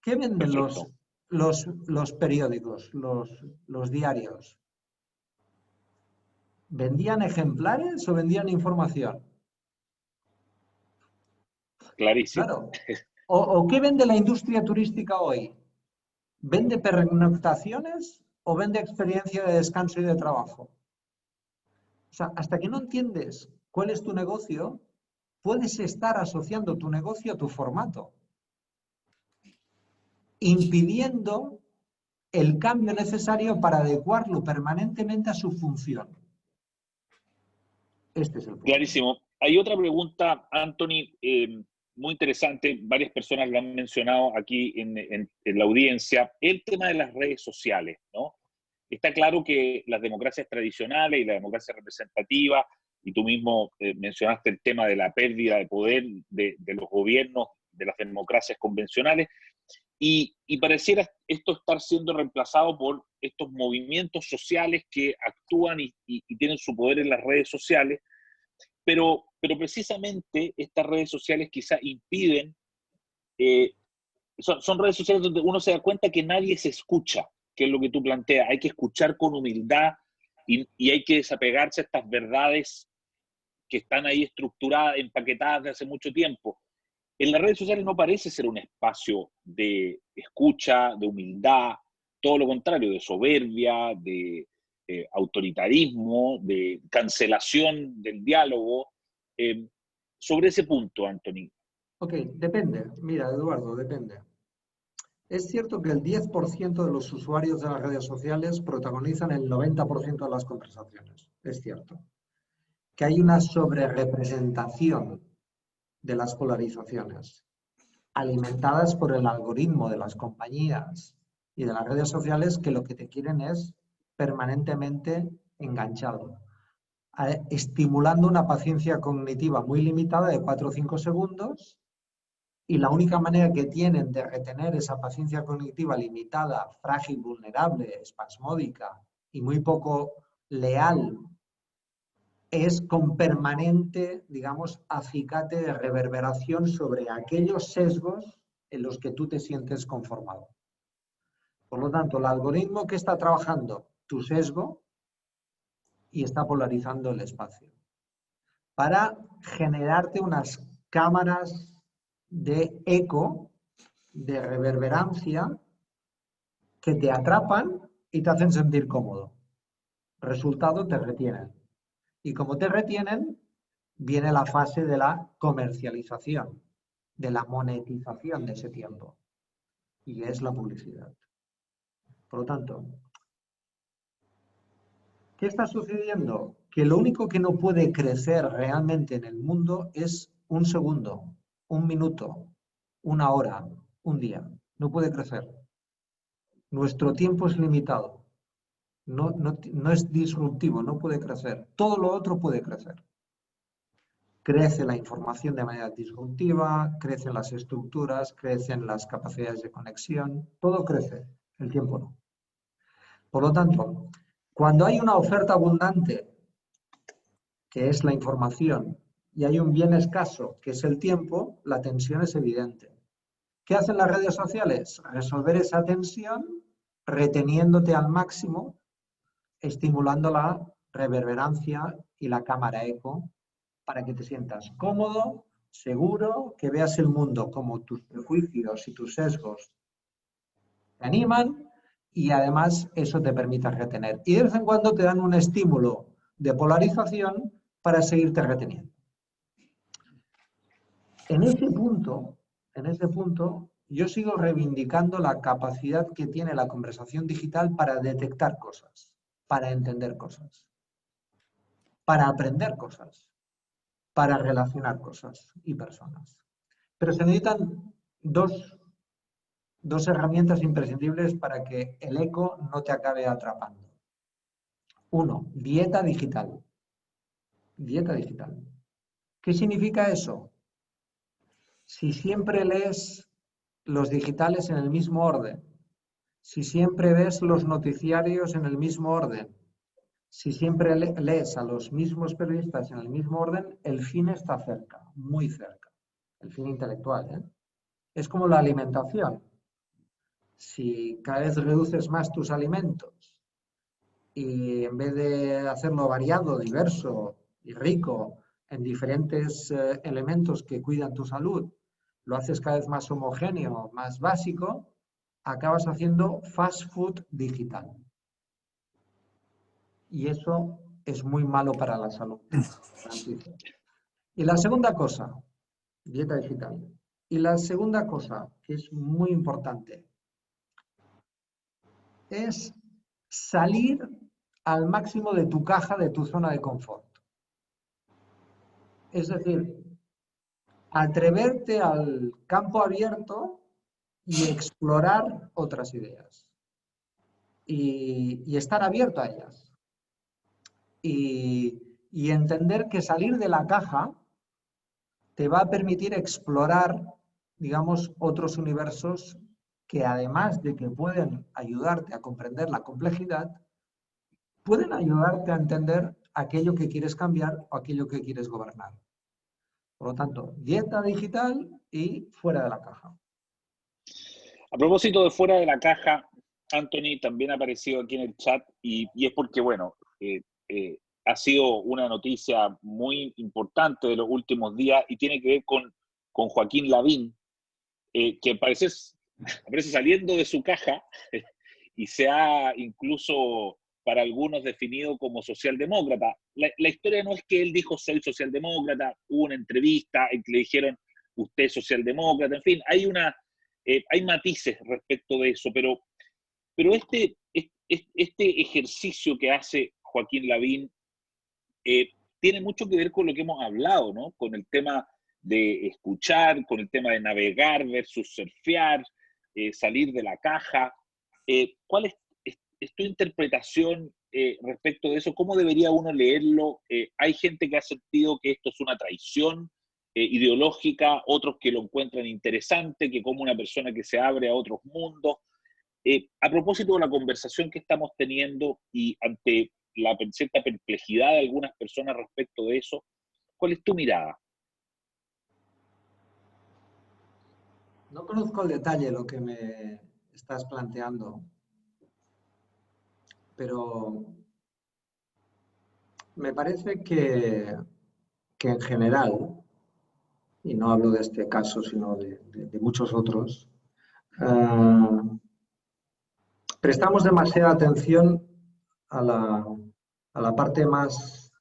¿Qué venden Perfecto. los periódicos, los diarios? ¿Vendían ejemplares o vendían información? Clarísimo. Claro. ¿O qué vende la industria turística hoy? ¿Vende pernoctaciones o vende experiencia de descanso y de trabajo? O sea, hasta que no entiendes cuál es tu negocio, puedes estar asociando tu negocio a tu formato, impidiendo el cambio necesario para adecuarlo permanentemente a su función. Este es el punto. Clarísimo. Hay otra pregunta, Anthony, muy interesante. Varias personas lo han mencionado aquí en la audiencia. El tema de las redes sociales, ¿no? Está claro que las democracias tradicionales y la democracia representativa, y tú mismo mencionaste el tema de la pérdida de poder de los gobiernos, de las democracias convencionales, y pareciera esto estar siendo reemplazado por estos movimientos sociales que actúan y tienen su poder en las redes sociales, pero precisamente estas redes sociales quizá impiden, son redes sociales donde uno se da cuenta que nadie se escucha, que es lo que tú planteas. Hay que escuchar con humildad y hay que desapegarse a estas verdades que están ahí estructuradas, empaquetadas de hace mucho tiempo. En las redes sociales no parece ser un espacio de escucha, de humildad, todo lo contrario, de soberbia, de autoritarismo, de cancelación del diálogo. Sobre ese punto, Anthony. Ok, depende. Mira, Eduardo, depende. Es cierto que el 10% de los usuarios de las redes sociales protagonizan el 90% de las conversaciones. Es cierto. Que hay una sobrerepresentación de las polarizaciones, alimentadas por el algoritmo de las compañías y de las redes sociales, que lo que te quieren es permanentemente enganchado, estimulando una paciencia cognitiva muy limitada de 4 o 5 segundos, y la única manera que tienen de retener esa paciencia cognitiva limitada, frágil, vulnerable, espasmódica y muy poco leal, es con permanente, digamos, acicate de reverberación sobre aquellos sesgos en los que tú te sientes conformado. Por lo tanto, el algoritmo que está trabajando tu sesgo y está polarizando el espacio para generarte unas cámaras de eco, de reverberancia, que te atrapan y te hacen sentir cómodo. Resultado, te retienen. Y como te retienen, viene la fase de la comercialización, de la monetización de ese tiempo. Y es la publicidad. Por lo tanto, ¿qué está sucediendo? Que lo único que no puede crecer realmente en el mundo es un segundo, un minuto, una hora, un día. No puede crecer. Nuestro tiempo es limitado. No es disruptivo, no puede crecer. Todo lo otro puede crecer. Crece la información de manera disruptiva, crecen las estructuras, crecen las capacidades de conexión, todo crece, el tiempo no. Por lo tanto, cuando hay una oferta abundante, que es la información, y hay un bien escaso, que es el tiempo, la tensión es evidente. ¿Qué hacen las redes sociales? Resolver esa tensión reteniéndote al máximo, estimulando la reverberancia y la cámara eco, para que te sientas cómodo, seguro, que veas el mundo como tus prejuicios y tus sesgos te animan, y además eso te permite retener. Y de vez en cuando te dan un estímulo de polarización para seguirte reteniendo. En ese punto, yo sigo reivindicando la capacidad que tiene la conversación digital para detectar cosas. para entender cosas, para aprender cosas, para relacionar cosas y personas. Pero se necesitan dos herramientas imprescindibles para que el eco no te acabe atrapando. Uno, dieta digital. Dieta digital. ¿Qué significa eso? Si siempre lees los digitales en el mismo orden, si siempre ves los noticiarios en el mismo orden, si siempre lees a los mismos periodistas en el mismo orden, el fin está cerca, muy cerca. El fin intelectual, ¿eh? Es como la alimentación. Si cada vez reduces más tus alimentos y en vez de hacerlo variado, diverso y rico en diferentes elementos que cuidan tu salud, lo haces cada vez más homogéneo, más básico, acabas haciendo fast food digital. Y eso es muy malo para la salud. Y la segunda cosa, dieta digital. Y la segunda cosa, que es muy importante, es salir al máximo de tu caja, de tu zona de confort. Es decir, atreverte al campo abierto y explorar otras ideas. Y estar abierto a ellas. Y entender que salir de la caja te va a permitir explorar, digamos, otros universos que además de que pueden ayudarte a comprender la complejidad, pueden ayudarte a entender aquello que quieres cambiar o aquello que quieres gobernar. Por lo tanto, dieta digital y fuera de la caja. A propósito de fuera de la caja, Anthony también ha aparecido aquí en el chat y es porque, bueno, ha sido una noticia muy importante de los últimos días y tiene que ver con Joaquín Lavín, que aparece saliendo de su caja y se ha incluso para algunos definido como socialdemócrata. La historia no es que él dijo soy socialdemócrata, hubo una entrevista en que le dijeron usted es socialdemócrata, en fin, hay matices respecto de eso, pero este ejercicio que hace Joaquín Lavín tiene mucho que ver con lo que hemos hablado, ¿no? Con el tema de escuchar, con el tema de navegar versus surfear, salir de la caja. ¿Cuál es tu interpretación respecto de eso? ¿Cómo debería uno leerlo? Hay gente que ha sentido que esto es una traición ideológica, otros que lo encuentran interesante, que como una persona que se abre a otros mundos. A propósito de la conversación que estamos teniendo y ante la cierta perplejidad de algunas personas respecto de eso, ¿cuál es tu mirada? No conozco el detalle de lo que me estás planteando, pero me parece que en general, y no hablo de este caso, sino de muchos otros, prestamos demasiada atención a la parte más,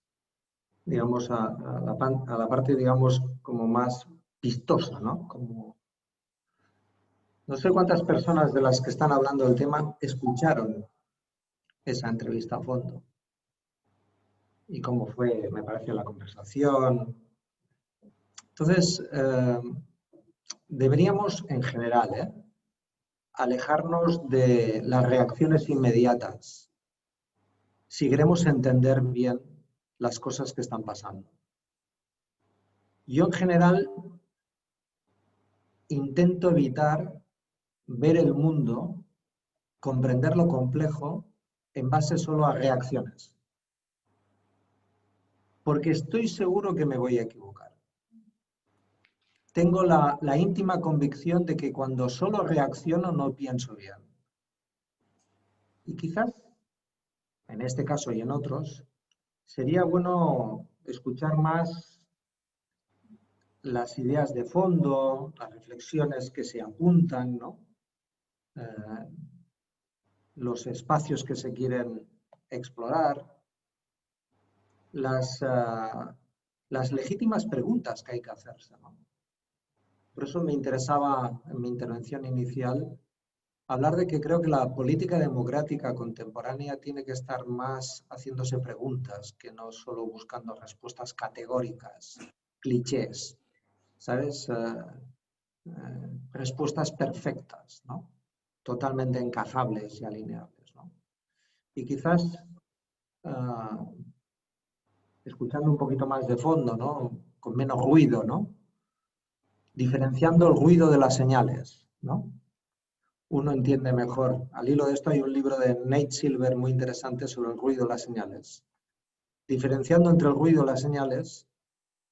digamos, a la parte, digamos, como más vistosa, ¿no? No sé cuántas personas de las que están hablando del tema escucharon esa entrevista a fondo. Y cómo fue, me parece, la conversación. Entonces, deberíamos, en general, alejarnos de las reacciones inmediatas si queremos entender bien las cosas que están pasando. Yo, en general, intento evitar ver el mundo, comprender lo complejo, en base solo a reacciones. Porque estoy seguro que me voy a equivocar. Tengo la íntima convicción de que cuando solo reacciono no pienso bien. Y quizás, en este caso y en otros, sería bueno escuchar más las ideas de fondo, las reflexiones que se apuntan, ¿no? Los espacios que se quieren explorar, las legítimas preguntas que hay que hacerse, ¿no? Por eso me interesaba en mi intervención inicial hablar de que creo que la política democrática contemporánea tiene que estar más haciéndose preguntas que no solo buscando respuestas categóricas, clichés, ¿sabes? Respuestas perfectas, ¿no? Totalmente encajables y alineables, ¿no? Y quizás escuchando un poquito más de fondo, ¿no? Con menos ruido, ¿no? Diferenciando el ruido de las señales, ¿no? Uno entiende mejor. Al hilo de esto hay un libro de Nate Silver muy interesante sobre el ruido y las señales. Diferenciando entre el ruido y las señales,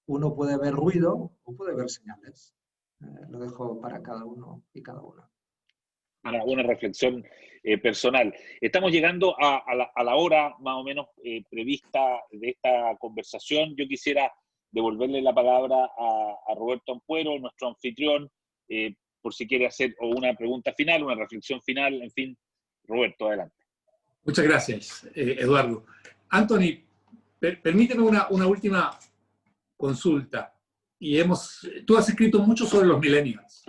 uno puede ver ruido o puede ver señales. Lo dejo para cada uno y cada una. Una reflexión personal. Estamos llegando a la hora más o menos prevista de esta conversación. Yo quisiera devolverle la palabra a Roberto Ampuero, nuestro anfitrión, por si quiere hacer o una pregunta final, una reflexión final, en fin. Roberto, adelante. Muchas gracias, Eduardo. Anthony, permíteme una última consulta. Tú has escrito mucho sobre los millennials.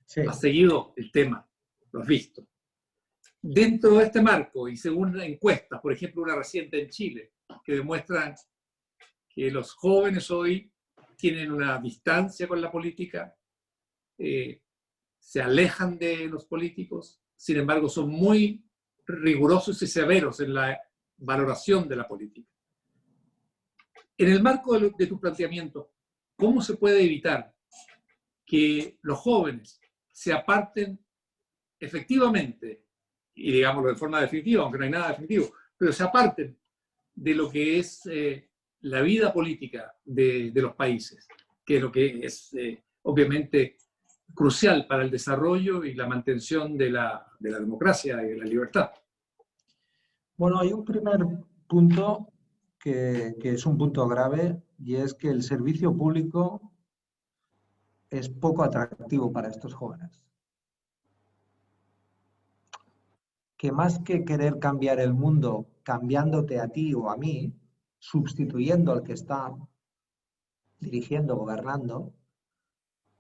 Sí. Has seguido el tema, lo has visto. Dentro de este marco, y según encuestas, por ejemplo, una reciente en Chile, que demuestran que los jóvenes hoy tienen una distancia con la política, se alejan de los políticos, sin embargo son muy rigurosos y severos en la valoración de la política. En el marco de tu planteamiento, ¿cómo se puede evitar que los jóvenes se aparten efectivamente, y digámoslo de forma definitiva, aunque no hay nada definitivo, pero se aparten de lo que es la vida política de los países, que es lo que es obviamente crucial para el desarrollo y la mantención de la democracia y de la libertad? Bueno, hay un primer punto que es un punto grave, y es que el servicio público es poco atractivo para estos jóvenes. Que más que querer cambiar el mundo cambiándote a ti o a mí, sustituyendo al que está dirigiendo, gobernando,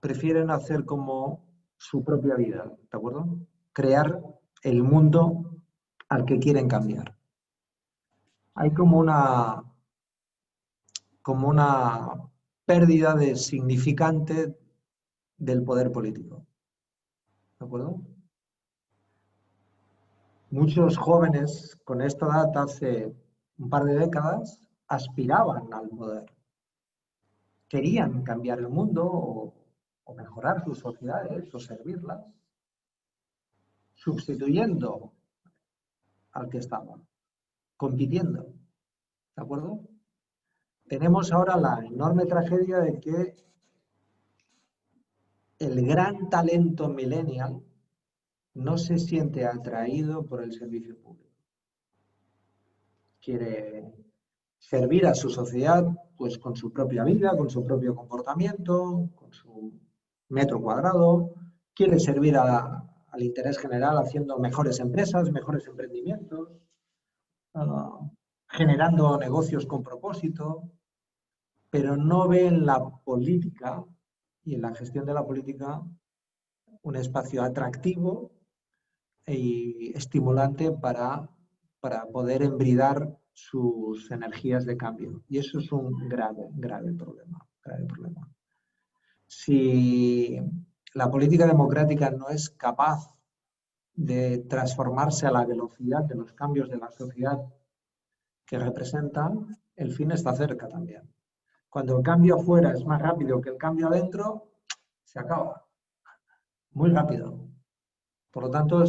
prefieren hacer como su propia vida, ¿de acuerdo? Crear el mundo al que quieren cambiar. Hay como una pérdida de significante del poder político, ¿de acuerdo? Muchos jóvenes con esta edad hace un par de décadas aspiraban al poder. Querían cambiar el mundo o mejorar sus sociedades o servirlas, sustituyendo al que estaba, compitiendo, ¿de acuerdo? Tenemos ahora la enorme tragedia de que el gran talento millennial no se siente atraído por el servicio público. Quiere servir a su sociedad pues con su propia vida, con su propio comportamiento, con su metro cuadrado. Quiere servir al interés general haciendo mejores empresas, mejores emprendimientos, generando negocios con propósito, pero no ve en la política y en la gestión de la política un espacio atractivo y estimulante para poder embridar sus energías de cambio. Y eso es un grave problema. Si la política democrática no es capaz de transformarse a la velocidad de los cambios de la sociedad que representa, el fin está cerca también. Cuando el cambio afuera es más rápido que el cambio adentro, se acaba. Muy rápido. Por lo tanto,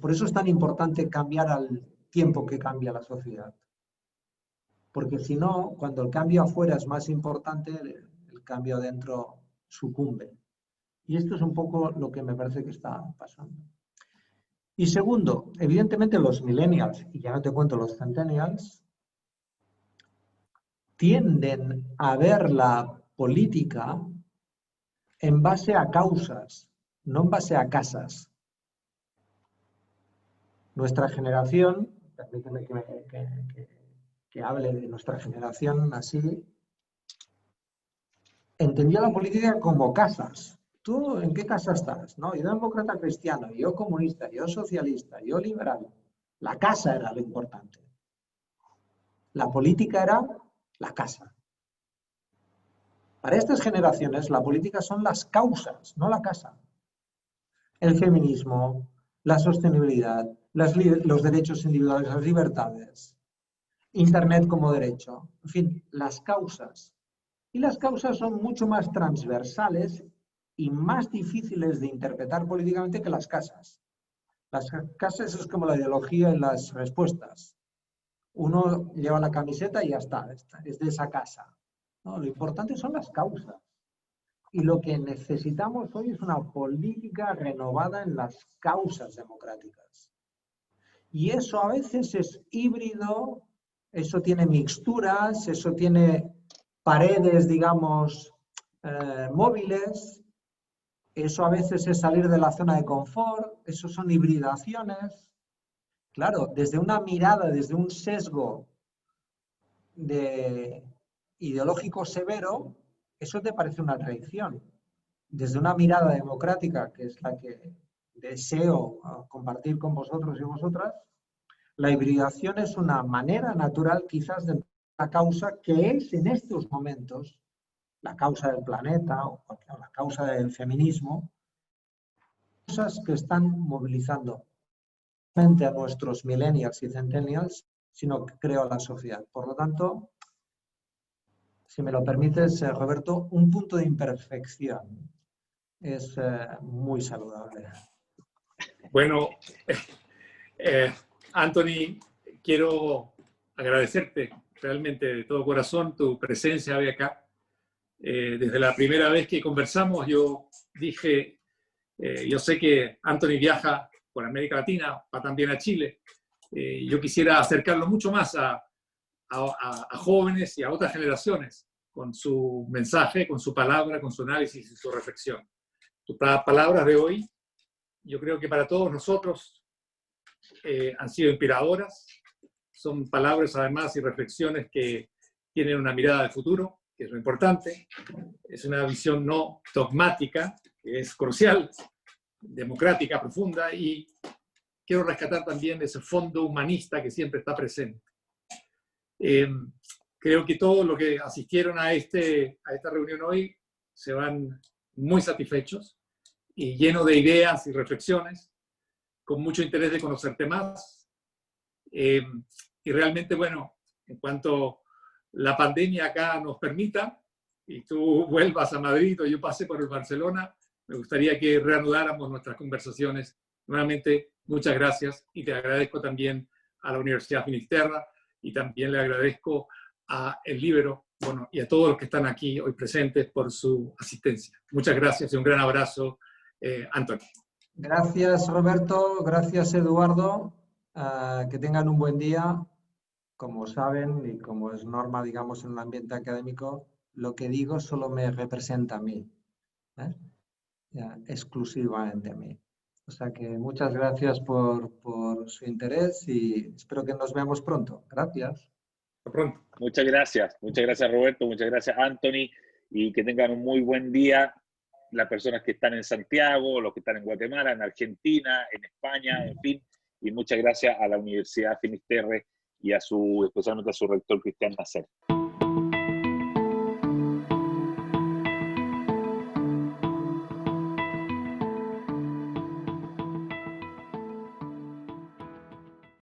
por eso es tan importante cambiar al tiempo que cambia la sociedad. Porque si no, cuando el cambio afuera es más importante, el cambio adentro sucumbe. Y esto es un poco lo que me parece que está pasando. Y segundo, evidentemente los millennials, y ya no te cuento los centennials, tienden a ver la política en base a causas, no en base a casas. Nuestra generación, permíteme que hable de nuestra generación así, entendía la política como casas. ¿tú en qué casa estás? ¿No? Yo demócrata cristiano, yo comunista, yo socialista, yo liberal. La casa era lo importante. La política era la casa. Para estas generaciones, la política son las causas, no la casa. El feminismo, la sostenibilidad, los derechos individuales, las libertades, Internet como derecho, en fin, las causas. Y las causas son mucho más transversales y más difíciles de interpretar políticamente que las casas. Las casas es como la ideología y las respuestas. Uno lleva la camiseta y ya está, es de esa casa. No, lo importante son las causas. Y lo que necesitamos hoy es una política renovada en las causas democráticas. Y eso a veces es híbrido, eso tiene mixturas, eso tiene paredes, digamos, móviles, eso a veces es salir de la zona de confort, eso son hibridaciones. Claro, desde una mirada, desde un sesgo ideológico severo, eso te parece una traición. Desde una mirada democrática, que es la que deseo compartir con vosotros y vosotras, la hibridación es una manera natural quizás de la causa que es en estos momentos la causa del planeta o la causa del feminismo, cosas que están movilizando no solamente a nuestros millennials y centennials, sino que creo a la sociedad. Por lo tanto, si me lo permites, Roberto, un punto de imperfección es muy saludable. Bueno, Anthony, quiero agradecerte realmente de todo corazón tu presencia hoy acá. Desde la primera vez que conversamos, yo dije, yo sé que Anthony viaja por América Latina, va también a Chile. Yo quisiera acercarlo mucho más a jóvenes y a otras generaciones con su mensaje, con su palabra, con su análisis y su reflexión. Tus palabras de hoy, yo creo que para todos nosotros han sido inspiradoras. Son palabras además y reflexiones que tienen una mirada de futuro, que es lo importante. Es una visión no dogmática, que es crucial, democrática, profunda, y quiero rescatar también ese fondo humanista que siempre está presente. Creo que todos los que asistieron a esta reunión hoy se van muy satisfechos y llenos de ideas y reflexiones, con mucho interés de conocerte más. Y realmente, bueno, en cuanto la pandemia acá nos permita y tú vuelvas a Madrid o yo pase por el Barcelona, me gustaría que reanudáramos nuestras conversaciones. Nuevamente, muchas gracias y te agradezco también a la Universidad Finisterra y también le agradezco a El Líbero, bueno, y a todos los que están aquí hoy presentes por su asistencia. Muchas gracias y un gran abrazo, Anthony. Gracias, Roberto. Gracias, Eduardo. Que tengan un buen día. Como saben y como es norma, digamos, en el ambiente académico, lo que digo solo me representa a mí, exclusivamente a mí. O sea que muchas gracias por su interés y espero que nos veamos pronto. Gracias. Hasta pronto. Muchas gracias Roberto, muchas gracias Anthony, y que tengan un muy buen día las personas que están en Santiago, los que están en Guatemala, en Argentina, en España, en fin, y muchas gracias a la Universidad Finisterre y especialmente a su rector Cristian Nasser.